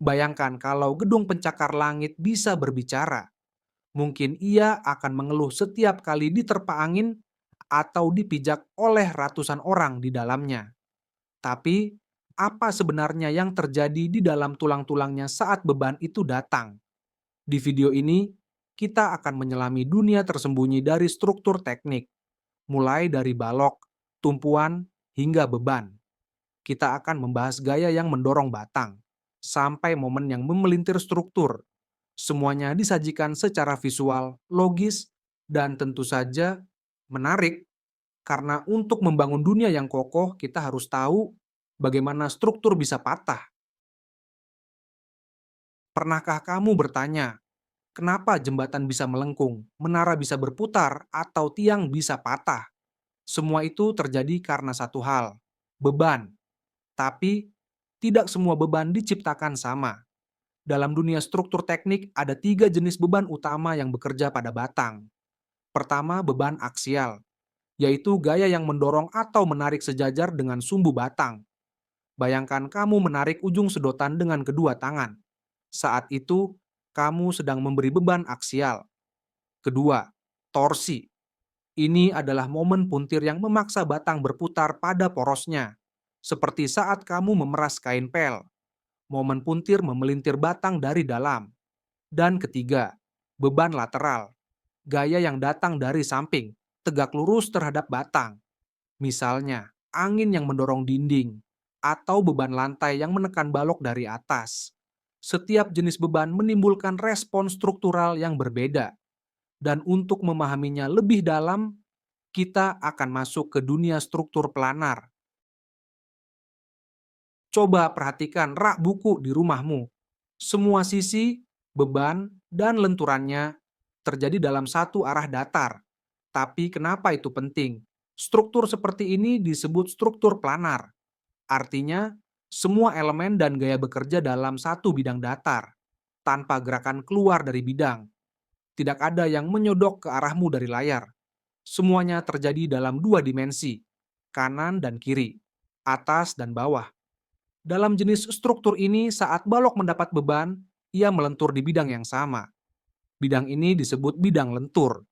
Bayangkan kalau gedung pencakar langit bisa berbicara. Mungkin ia akan mengeluh setiap kali diterpa angin atau dipijak oleh ratusan orang di dalamnya. Tapi, apa sebenarnya yang terjadi di dalam tulang-tulangnya saat beban itu datang? Di video ini, kita akan menyelami dunia tersembunyi dari struktur teknik, mulai dari balok, tumpuan, hingga beban. Kita akan membahas gaya yang mendorong batang, sampai momen yang memelintir struktur. Semuanya disajikan secara visual, logis, dan tentu saja menarik, karena untuk membangun dunia yang kokoh, kita harus tahu bagaimana struktur bisa patah. Pernahkah kamu bertanya, kenapa jembatan bisa melengkung, menara bisa berputar, atau tiang bisa patah? Semua itu terjadi karena satu hal, beban. Tapi, tidak semua beban diciptakan sama. Dalam dunia struktur teknik, ada tiga jenis beban utama yang bekerja pada batang. Pertama, beban aksial, yaitu gaya yang mendorong atau menarik sejajar dengan sumbu batang. Bayangkan kamu menarik ujung sedotan dengan kedua tangan. Saat itu, kamu sedang memberi beban aksial. Kedua, torsi. Ini adalah momen puntir yang memaksa batang berputar pada porosnya, seperti saat kamu memeras kain pel. Momen puntir memelintir batang dari dalam. Dan ketiga, beban lateral. Gaya yang datang dari samping, tegak lurus terhadap batang. Misalnya, angin yang mendorong dinding, atau beban lantai yang menekan balok dari atas. Setiap jenis beban menimbulkan respon struktural yang berbeda. Dan untuk memahaminya lebih dalam, kita akan masuk ke dunia struktur planar. Coba perhatikan rak buku di rumahmu. Semua sisi, beban, dan lenturannya terjadi dalam satu arah datar. Tapi kenapa itu penting? Struktur seperti ini disebut struktur planar. Artinya, semua elemen dan gaya bekerja dalam satu bidang datar, tanpa gerakan keluar dari bidang. Tidak ada yang menyodok ke arahmu dari layar. Semuanya terjadi dalam dua dimensi, kanan dan kiri, atas dan bawah. Dalam jenis struktur ini, saat balok mendapat beban, ia melentur di bidang yang sama. Bidang ini disebut bidang lentur.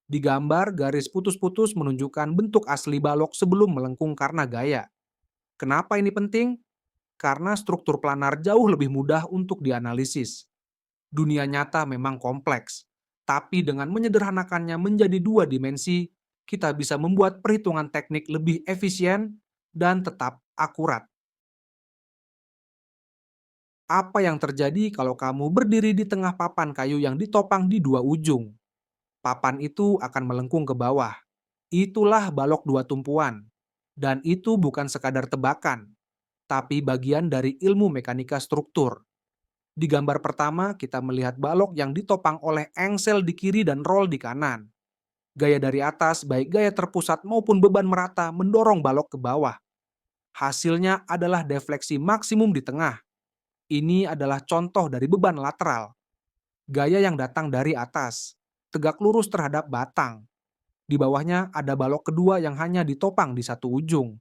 Di gambar, garis putus-putus menunjukkan bentuk asli balok sebelum melengkung karena gaya. Kenapa ini penting? Karena struktur planar jauh lebih mudah untuk dianalisis. Dunia nyata memang kompleks, tapi dengan menyederhanakannya menjadi dua dimensi, kita bisa membuat perhitungan teknik lebih efisien dan tetap akurat. Apa yang terjadi kalau kamu berdiri di tengah papan kayu yang ditopang di dua ujung? Papan itu akan melengkung ke bawah. Itulah balok dua tumpuan. Dan itu bukan sekadar tebakan, tapi bagian dari ilmu mekanika struktur. Di gambar pertama, kita melihat balok yang ditopang oleh engsel di kiri dan roll di kanan. Gaya dari atas, baik gaya terpusat maupun beban merata, mendorong balok ke bawah. Hasilnya adalah defleksi maksimum di tengah. Ini adalah contoh dari beban lateral. Gaya yang datang dari atas, tegak lurus terhadap batang. Di bawahnya ada balok kedua yang hanya ditopang di satu ujung.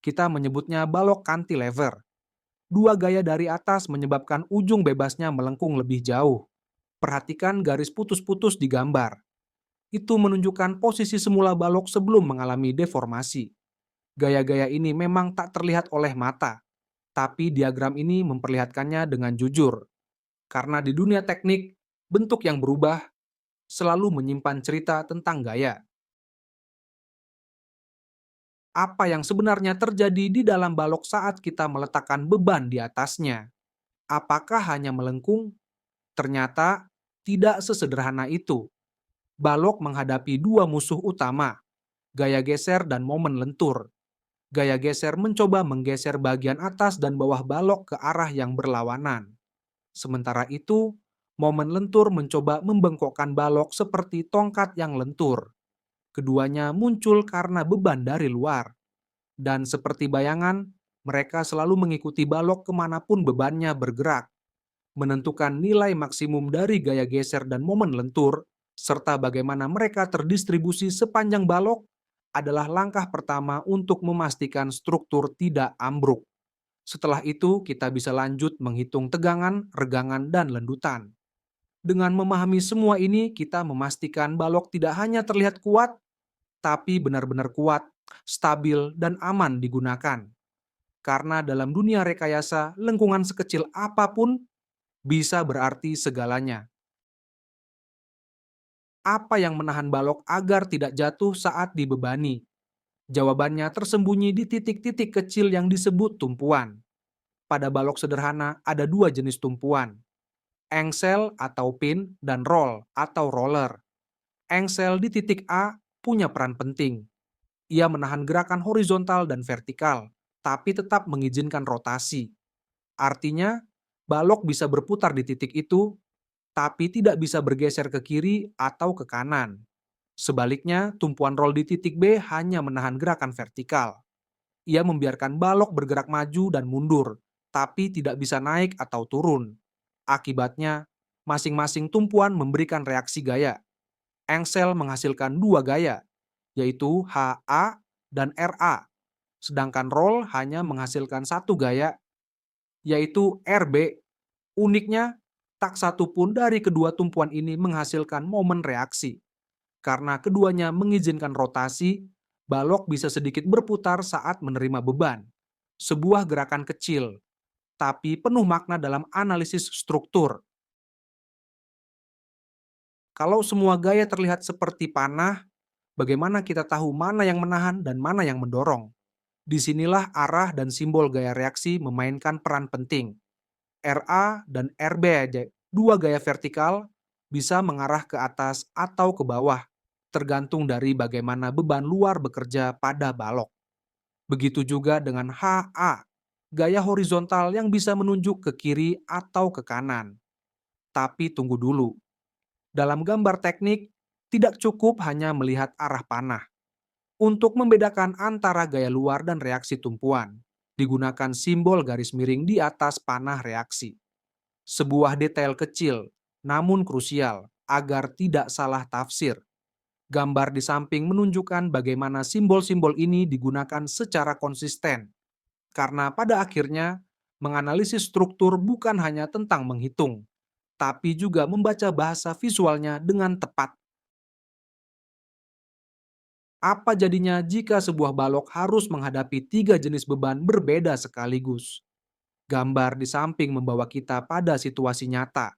Kita menyebutnya balok cantilever. Dua gaya dari atas menyebabkan ujung bebasnya melengkung lebih jauh. Perhatikan garis putus-putus di gambar. Itu menunjukkan posisi semula balok sebelum mengalami deformasi. Gaya-gaya ini memang tak terlihat oleh mata, tapi diagram ini memperlihatkannya dengan jujur. Karena di dunia teknik, bentuk yang berubah selalu menyimpan cerita tentang gaya. Apa yang sebenarnya terjadi di dalam balok saat kita meletakkan beban di atasnya? Apakah hanya melengkung? Ternyata tidak sesederhana itu. Balok menghadapi dua musuh utama, gaya geser dan momen lentur. Gaya geser mencoba menggeser bagian atas dan bawah balok ke arah yang berlawanan. Sementara itu, momen lentur mencoba membengkokkan balok seperti tongkat yang lentur. Keduanya muncul karena beban dari luar. Dan seperti bayangan, mereka selalu mengikuti balok kemanapun bebannya bergerak. Menentukan nilai maksimum dari gaya geser dan momen lentur, serta bagaimana mereka terdistribusi sepanjang balok, adalah langkah pertama untuk memastikan struktur tidak ambruk. Setelah itu, kita bisa lanjut menghitung tegangan, regangan, dan lendutan. Dengan memahami semua ini, kita memastikan balok tidak hanya terlihat kuat, tapi benar-benar kuat, stabil, dan aman digunakan. Karena dalam dunia rekayasa, lengkungan sekecil apapun bisa berarti segalanya. Apa yang menahan balok agar tidak jatuh saat dibebani? Jawabannya tersembunyi di titik-titik kecil yang disebut tumpuan. Pada balok sederhana ada dua jenis tumpuan, engsel atau pin dan roll atau roller. Engsel di titik A punya peran penting. Ia menahan gerakan horizontal dan vertikal, tapi tetap mengizinkan rotasi. Artinya, balok bisa berputar di titik itu, tapi tidak bisa bergeser ke kiri atau ke kanan. Sebaliknya, tumpuan roll di titik B hanya menahan gerakan vertikal. Ia membiarkan balok bergerak maju dan mundur, tapi tidak bisa naik atau turun. Akibatnya, masing-masing tumpuan memberikan reaksi gaya. Engsel menghasilkan dua gaya, yaitu HA dan RA, sedangkan roll hanya menghasilkan satu gaya, yaitu RB. Uniknya, tak satu pun dari kedua tumpuan ini menghasilkan momen reaksi. Karena keduanya mengizinkan rotasi, balok bisa sedikit berputar saat menerima beban. Sebuah gerakan kecil, tapi penuh makna dalam analisis struktur. Kalau semua gaya terlihat seperti panah, bagaimana kita tahu mana yang menahan dan mana yang mendorong? Disinilah arah dan simbol gaya reaksi memainkan peran penting. RA dan RB aja, dua gaya vertikal, bisa mengarah ke atas atau ke bawah, tergantung dari bagaimana beban luar bekerja pada balok. Begitu juga dengan HA, gaya horizontal yang bisa menunjuk ke kiri atau ke kanan. Tapi tunggu dulu, dalam gambar teknik, tidak cukup hanya melihat arah panah. Untuk membedakan antara gaya luar dan reaksi tumpuan, digunakan simbol garis miring di atas panah reaksi. Sebuah detail kecil, namun krusial, agar tidak salah tafsir. Gambar di samping menunjukkan bagaimana simbol-simbol ini digunakan secara konsisten. Karena pada akhirnya, menganalisis struktur bukan hanya tentang menghitung, tapi juga membaca bahasa visualnya dengan tepat. Apa jadinya jika sebuah balok harus menghadapi tiga jenis beban berbeda sekaligus? Gambar di samping membawa kita pada situasi nyata.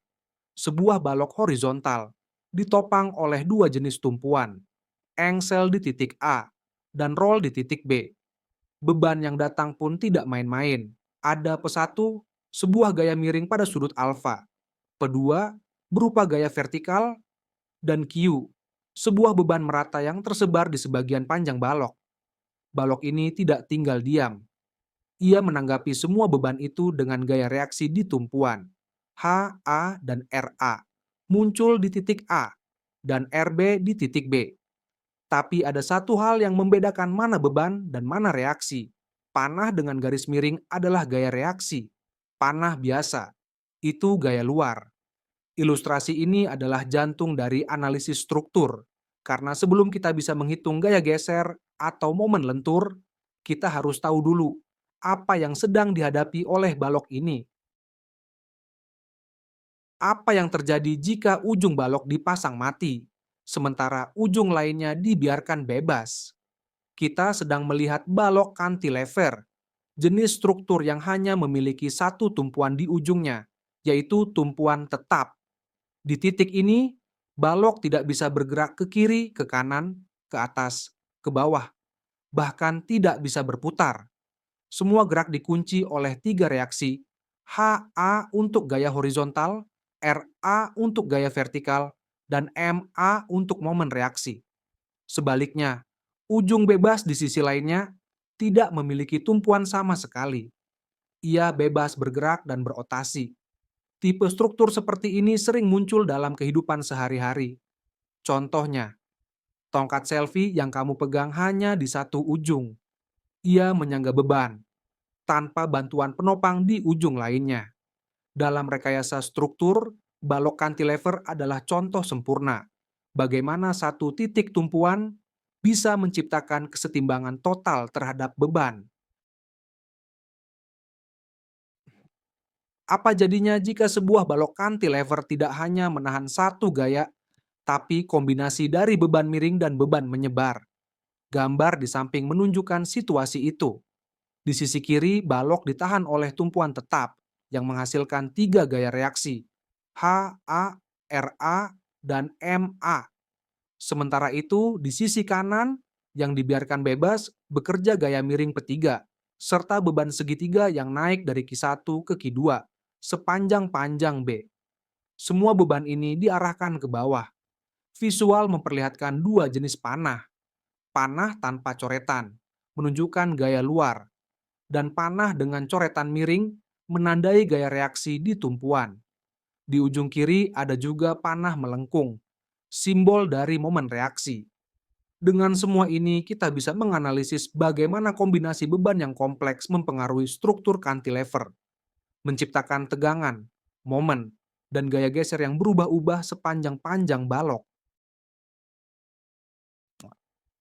Sebuah balok horizontal ditopang oleh dua jenis tumpuan, engsel di titik A dan roll di titik B. Beban yang datang pun tidak main-main. Ada P1, sebuah gaya miring pada sudut alfa. P2, berupa gaya vertikal, dan Q, sebuah beban merata yang tersebar di sebagian panjang balok. Balok ini tidak tinggal diam. Ia menanggapi semua beban itu dengan gaya reaksi di tumpuan. H, A, dan RA muncul di titik A dan RB di titik B. Tapi ada satu hal yang membedakan mana beban dan mana reaksi. Panah dengan garis miring adalah gaya reaksi. Panah biasa, itu gaya luar. Ilustrasi ini adalah jantung dari analisis struktur. Karena sebelum kita bisa menghitung gaya geser atau momen lentur, kita harus tahu dulu apa yang sedang dihadapi oleh balok ini. Apa yang terjadi jika ujung balok dipasang mati, sementara ujung lainnya dibiarkan bebas? Kita sedang melihat balok cantilever, jenis struktur yang hanya memiliki satu tumpuan di ujungnya, yaitu tumpuan tetap. Di titik ini, balok tidak bisa bergerak ke kiri, ke kanan, ke atas, ke bawah, bahkan tidak bisa berputar. Semua gerak dikunci oleh tiga reaksi, HA untuk gaya horizontal, RA untuk gaya vertikal, dan MA untuk momen reaksi. Sebaliknya, ujung bebas di sisi lainnya tidak memiliki tumpuan sama sekali. Ia bebas bergerak dan berotasi. Tipe struktur seperti ini sering muncul dalam kehidupan sehari-hari. Contohnya, tongkat selfie yang kamu pegang hanya di satu ujung. Ia menyangga beban, tanpa bantuan penopang di ujung lainnya. Dalam rekayasa struktur, balok cantilever adalah contoh sempurna. Bagaimana satu titik tumpuan bisa menciptakan kesetimbangan total terhadap beban. Apa jadinya jika sebuah balok cantilever tidak hanya menahan satu gaya, tapi kombinasi dari beban miring dan beban menyebar? Gambar di samping menunjukkan situasi itu. Di sisi kiri, balok ditahan oleh tumpuan tetap yang menghasilkan tiga gaya reaksi, H, A, RA, dan MA. Sementara itu, di sisi kanan, yang dibiarkan bebas, bekerja gaya miring petiga, serta beban segitiga yang naik dari Q1 ke Q2, sepanjang panjang B. Semua beban ini diarahkan ke bawah. Visual memperlihatkan dua jenis panah. Panah tanpa coretan, menunjukkan gaya luar, dan panah dengan coretan miring, menandai gaya reaksi di tumpuan. Di ujung kiri ada juga panah melengkung, simbol dari momen reaksi. Dengan semua ini, kita bisa menganalisis bagaimana kombinasi beban yang kompleks mempengaruhi struktur cantilever, menciptakan tegangan, momen, dan gaya geser yang berubah-ubah sepanjang panjang balok.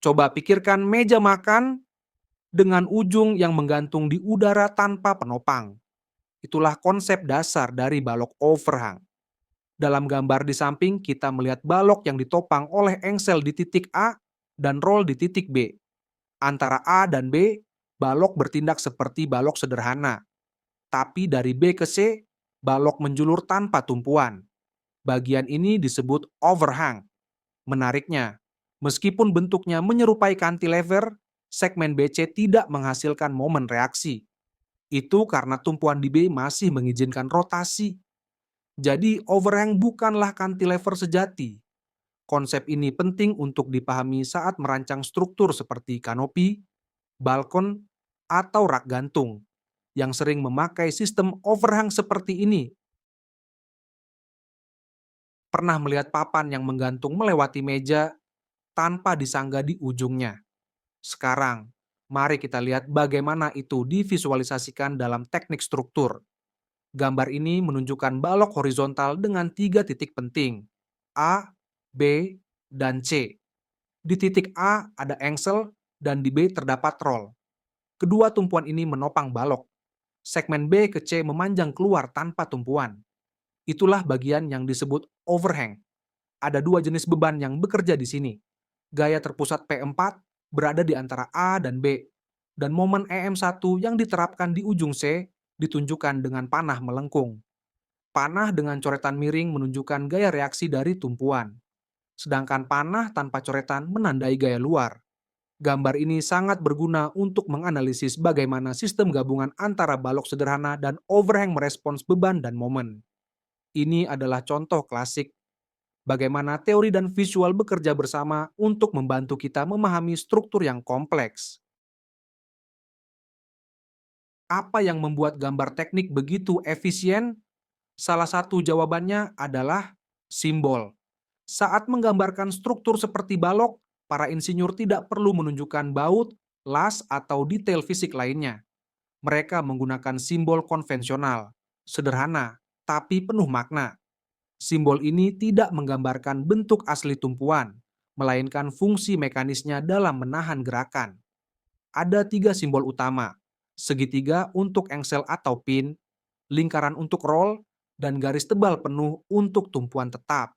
Coba pikirkan meja makan dengan ujung yang menggantung di udara tanpa penopang. Itulah konsep dasar dari balok overhang. Dalam gambar di samping, kita melihat balok yang ditopang oleh engsel di titik A dan roll di titik B. Antara A dan B, balok bertindak seperti balok sederhana. Tapi dari B ke C, balok menjulur tanpa tumpuan. Bagian ini disebut overhang. Menariknya, meskipun bentuknya menyerupai cantilever, segmen BC tidak menghasilkan momen reaksi. Itu karena tumpuan di B masih mengizinkan rotasi. Jadi overhang bukanlah cantilever sejati. Konsep ini penting untuk dipahami saat merancang struktur seperti kanopi, balkon, atau rak gantung, yang sering memakai sistem overhang seperti ini. Pernah melihat papan yang menggantung melewati meja tanpa disangga di ujungnya? Sekarang, mari kita lihat bagaimana itu divisualisasikan dalam teknik struktur. Gambar ini menunjukkan balok horizontal dengan tiga titik penting, A, B, dan C. Di titik A ada engsel dan di B terdapat roll. Kedua tumpuan ini menopang balok. Segmen B ke C memanjang keluar tanpa tumpuan. Itulah bagian yang disebut overhang. Ada dua jenis beban yang bekerja di sini. Gaya terpusat P4 berada di antara A dan B, dan momen EM1 yang diterapkan di ujung C ditunjukkan dengan panah melengkung. Panah dengan coretan miring menunjukkan gaya reaksi dari tumpuan, sedangkan panah tanpa coretan menandai gaya luar. Gambar ini sangat berguna untuk menganalisis bagaimana sistem gabungan antara balok sederhana dan overhang merespons beban dan momen. Ini adalah contoh klasik bagaimana teori dan visual bekerja bersama untuk membantu kita memahami struktur yang kompleks. Apa yang membuat gambar teknik begitu efisien? Salah satu jawabannya adalah simbol. Saat menggambarkan struktur seperti balok, para insinyur tidak perlu menunjukkan baut, las, atau detail fisik lainnya. Mereka menggunakan simbol konvensional, sederhana, tapi penuh makna. Simbol ini tidak menggambarkan bentuk asli tumpuan, melainkan fungsi mekanisnya dalam menahan gerakan. Ada tiga simbol utama, segitiga untuk engsel atau pin, lingkaran untuk roll, dan garis tebal penuh untuk tumpuan tetap.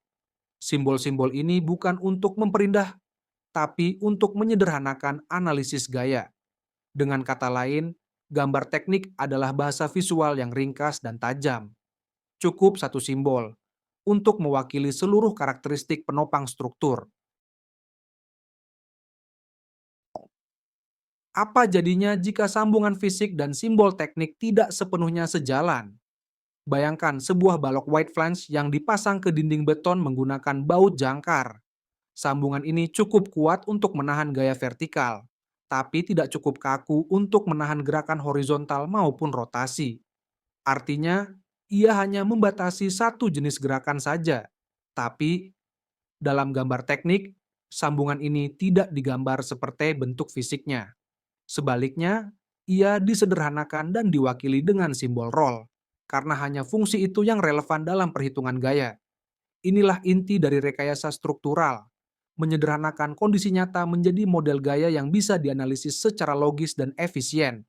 Simbol-simbol ini bukan untuk memperindah, tapi untuk menyederhanakan analisis gaya. Dengan kata lain, gambar teknik adalah bahasa visual yang ringkas dan tajam. Cukup satu simbol untuk mewakili seluruh karakteristik penopang struktur. Apa jadinya jika sambungan fisik dan simbol teknik tidak sepenuhnya sejalan? Bayangkan sebuah balok white flange yang dipasang ke dinding beton menggunakan baut jangkar. Sambungan ini cukup kuat untuk menahan gaya vertikal, tapi tidak cukup kaku untuk menahan gerakan horizontal maupun rotasi. Artinya, ia hanya membatasi satu jenis gerakan saja. Tapi, dalam gambar teknik, sambungan ini tidak digambar seperti bentuk fisiknya. Sebaliknya, ia disederhanakan dan diwakili dengan simbol roll, karena hanya fungsi itu yang relevan dalam perhitungan gaya. Inilah inti dari rekayasa struktural, menyederhanakan kondisi nyata menjadi model gaya yang bisa dianalisis secara logis dan efisien.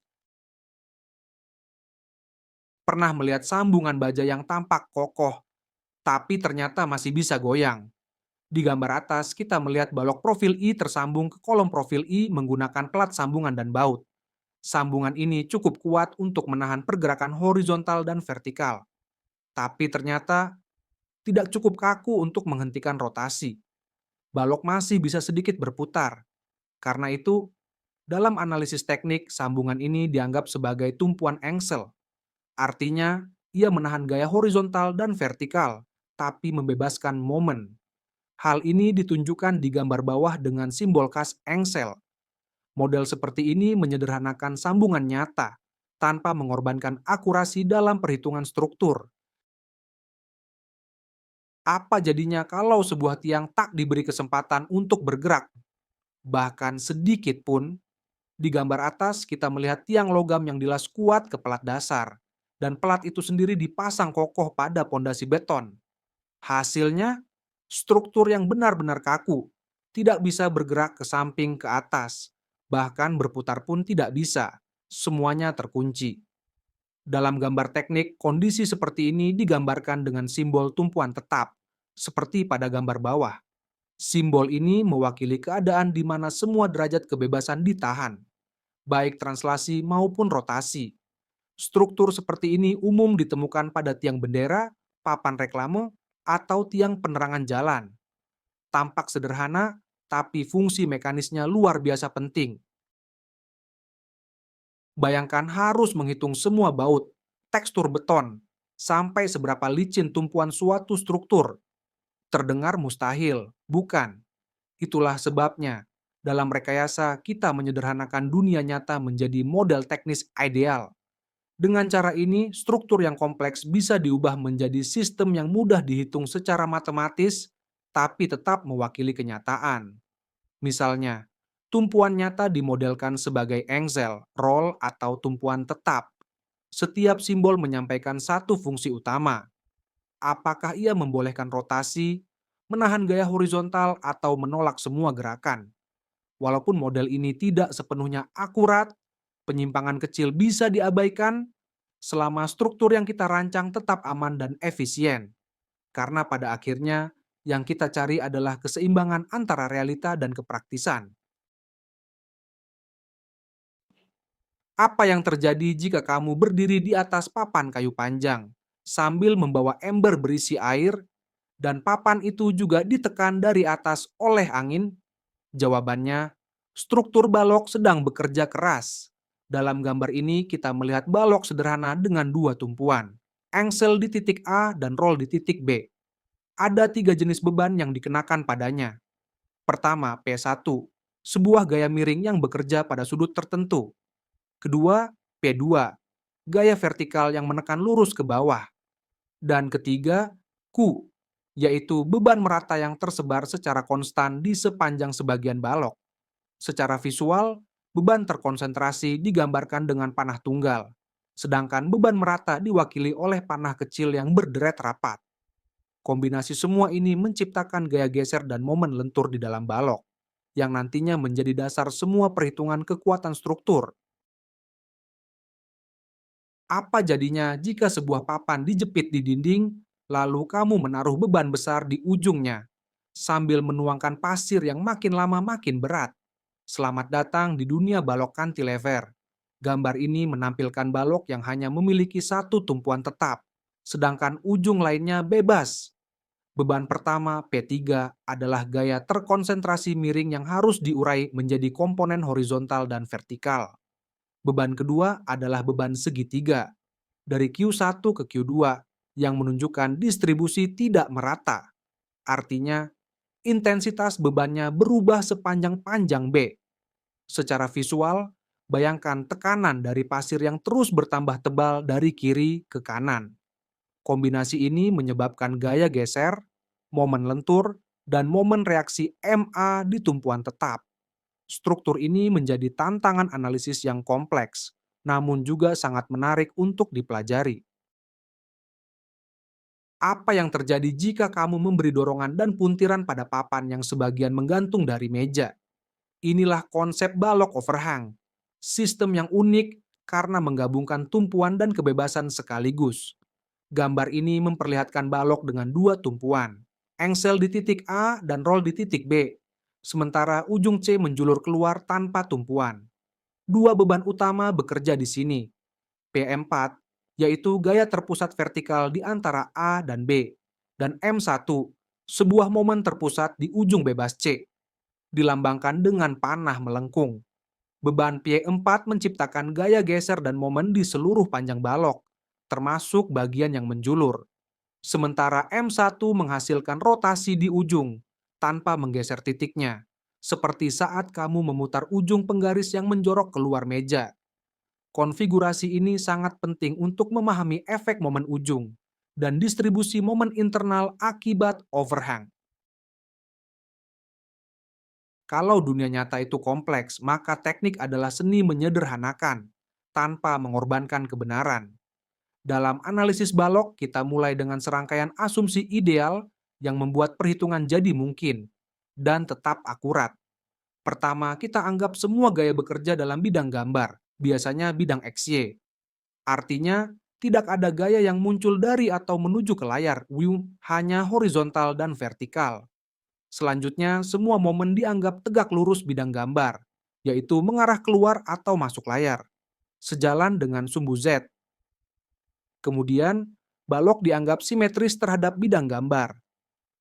Pernah melihat sambungan baja yang tampak kokoh, tapi ternyata masih bisa goyang. Di gambar atas, kita melihat balok profil I tersambung ke kolom profil I menggunakan pelat sambungan dan baut. Sambungan ini cukup kuat untuk menahan pergerakan horizontal dan vertikal. Tapi ternyata tidak cukup kaku untuk menghentikan rotasi. Balok masih bisa sedikit berputar. Karena itu, dalam analisis teknik, sambungan ini dianggap sebagai tumpuan engsel. Artinya, ia menahan gaya horizontal dan vertikal, tapi membebaskan momen. Hal ini ditunjukkan di gambar bawah dengan simbol khas engsel. Model seperti ini menyederhanakan sambungan nyata, tanpa mengorbankan akurasi dalam perhitungan struktur. Apa jadinya kalau sebuah tiang tak diberi kesempatan untuk bergerak, bahkan sedikit pun? Di gambar atas, kita melihat tiang logam yang dilas kuat ke pelat dasar, dan pelat itu sendiri dipasang kokoh pada pondasi beton. Hasilnya, struktur yang benar-benar kaku, tidak bisa bergerak ke samping ke atas, bahkan berputar pun tidak bisa. Semuanya terkunci. Dalam gambar teknik, kondisi seperti ini digambarkan dengan simbol tumpuan tetap, seperti pada gambar bawah. Simbol ini mewakili keadaan di mana semua derajat kebebasan ditahan, baik translasi maupun rotasi. Struktur seperti ini umum ditemukan pada tiang bendera, papan reklame, atau tiang penerangan jalan. Tampak sederhana, tapi fungsi mekanisnya luar biasa penting. Bayangkan harus menghitung semua baut, tekstur beton, sampai seberapa licin tumpuan suatu struktur. Terdengar mustahil, bukan? Itulah sebabnya, dalam rekayasa kita menyederhanakan dunia nyata menjadi model teknis ideal. Dengan cara ini, struktur yang kompleks bisa diubah menjadi sistem yang mudah dihitung secara matematis, tapi tetap mewakili kenyataan. Misalnya, tumpuan nyata dimodelkan sebagai engsel, roll, atau tumpuan tetap. Setiap simbol menyampaikan satu fungsi utama. Apakah ia membolehkan rotasi, menahan gaya horizontal, atau menolak semua gerakan? Walaupun model ini tidak sepenuhnya akurat, penyimpangan kecil bisa diabaikan selama struktur yang kita rancang tetap aman dan efisien. Karena pada akhirnya, yang kita cari adalah keseimbangan antara realita dan kepraktisan. Apa yang terjadi jika kamu berdiri di atas papan kayu panjang, sambil membawa ember berisi air, dan papan itu juga ditekan dari atas oleh angin? Jawabannya, struktur balok sedang bekerja keras. Dalam gambar ini kita melihat balok sederhana dengan dua tumpuan, engsel di titik A dan roll di titik B. Ada tiga jenis beban yang dikenakan padanya. Pertama, P1, sebuah gaya miring yang bekerja pada sudut tertentu. Kedua, P2, gaya vertikal yang menekan lurus ke bawah. Dan ketiga, Q, yaitu beban merata yang tersebar secara konstan di sepanjang sebagian balok. Secara visual, beban terkonsentrasi digambarkan dengan panah tunggal, sedangkan beban merata diwakili oleh panah kecil yang berderet rapat. Kombinasi semua ini menciptakan gaya geser dan momen lentur di dalam balok, yang nantinya menjadi dasar semua perhitungan kekuatan struktur. Apa jadinya jika sebuah papan dijepit di dinding, lalu kamu menaruh beban besar di ujungnya, sambil menuangkan pasir yang makin lama makin berat? Selamat datang di dunia balok cantilever. Gambar ini menampilkan balok yang hanya memiliki satu tumpuan tetap, sedangkan ujung lainnya bebas. Beban pertama, P3, adalah gaya terkonsentrasi miring yang harus diurai menjadi komponen horizontal dan vertikal. Beban kedua adalah beban segitiga, dari Q1 ke Q2, yang menunjukkan distribusi tidak merata. Artinya, intensitas bebannya berubah sepanjang panjang B. Secara visual, bayangkan tekanan dari pasir yang terus bertambah tebal dari kiri ke kanan. Kombinasi ini menyebabkan gaya geser, momen lentur, dan momen reaksi MA di tumpuan tetap. Struktur ini menjadi tantangan analisis yang kompleks, namun juga sangat menarik untuk dipelajari. Apa yang terjadi jika kamu memberi dorongan dan puntiran pada papan yang sebagian menggantung dari meja? Inilah konsep balok overhang, sistem yang unik karena menggabungkan tumpuan dan kebebasan sekaligus. Gambar ini memperlihatkan balok dengan dua tumpuan, engsel di titik A dan roll di titik B, sementara ujung C menjulur keluar tanpa tumpuan. Dua beban utama bekerja di sini. P4, yaitu gaya terpusat vertikal di antara A dan B, dan M1, sebuah momen terpusat di ujung bebas C, dilambangkan dengan panah melengkung. Beban P4 menciptakan gaya geser dan momen di seluruh panjang balok, termasuk bagian yang menjulur. Sementara M1 menghasilkan rotasi di ujung, tanpa menggeser titiknya, seperti saat kamu memutar ujung penggaris yang menjorok keluar meja. Konfigurasi ini sangat penting untuk memahami efek momen ujung dan distribusi momen internal akibat overhang. Kalau dunia nyata itu kompleks, maka teknik adalah seni menyederhanakan tanpa mengorbankan kebenaran. Dalam analisis balok, kita mulai dengan serangkaian asumsi ideal yang membuat perhitungan jadi mungkin dan tetap akurat. Pertama, kita anggap semua gaya bekerja dalam bidang gambar, biasanya bidang XY. Artinya, tidak ada gaya yang muncul dari atau menuju ke layar, hanya horizontal dan vertikal. Selanjutnya, semua momen dianggap tegak lurus bidang gambar, yaitu mengarah keluar atau masuk layar, sejalan dengan sumbu Z. Kemudian, balok dianggap simetris terhadap bidang gambar.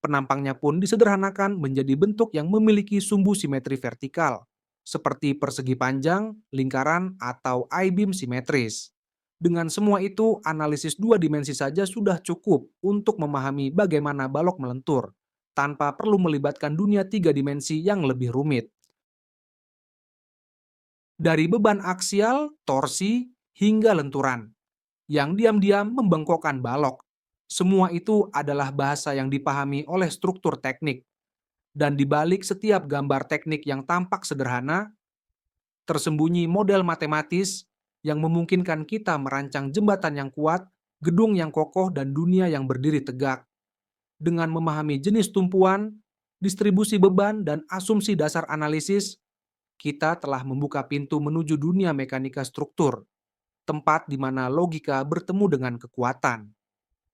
Penampangnya pun disederhanakan menjadi bentuk yang memiliki sumbu simetri vertikal, seperti persegi panjang, lingkaran, atau I-beam simetris. Dengan semua itu, analisis dua dimensi saja sudah cukup untuk memahami bagaimana balok melentur, tanpa perlu melibatkan dunia tiga dimensi yang lebih rumit. Dari beban aksial, torsi, hingga lenturan, yang diam-diam membengkokkan balok. Semua itu adalah bahasa yang dipahami oleh struktur teknik. Dan di balik setiap gambar teknik yang tampak sederhana, tersembunyi model matematis yang memungkinkan kita merancang jembatan yang kuat, gedung yang kokoh, dan dunia yang berdiri tegak. Dengan memahami jenis tumpuan, distribusi beban, dan asumsi dasar analisis, kita telah membuka pintu menuju dunia mekanika struktur, tempat di mana logika bertemu dengan kekuatan.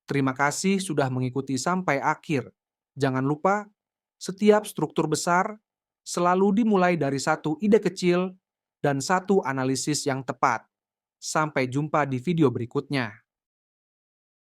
Terima kasih sudah mengikuti sampai akhir. Jangan lupa, setiap struktur besar selalu dimulai dari satu ide kecil dan satu analisis yang tepat. Sampai jumpa di video berikutnya.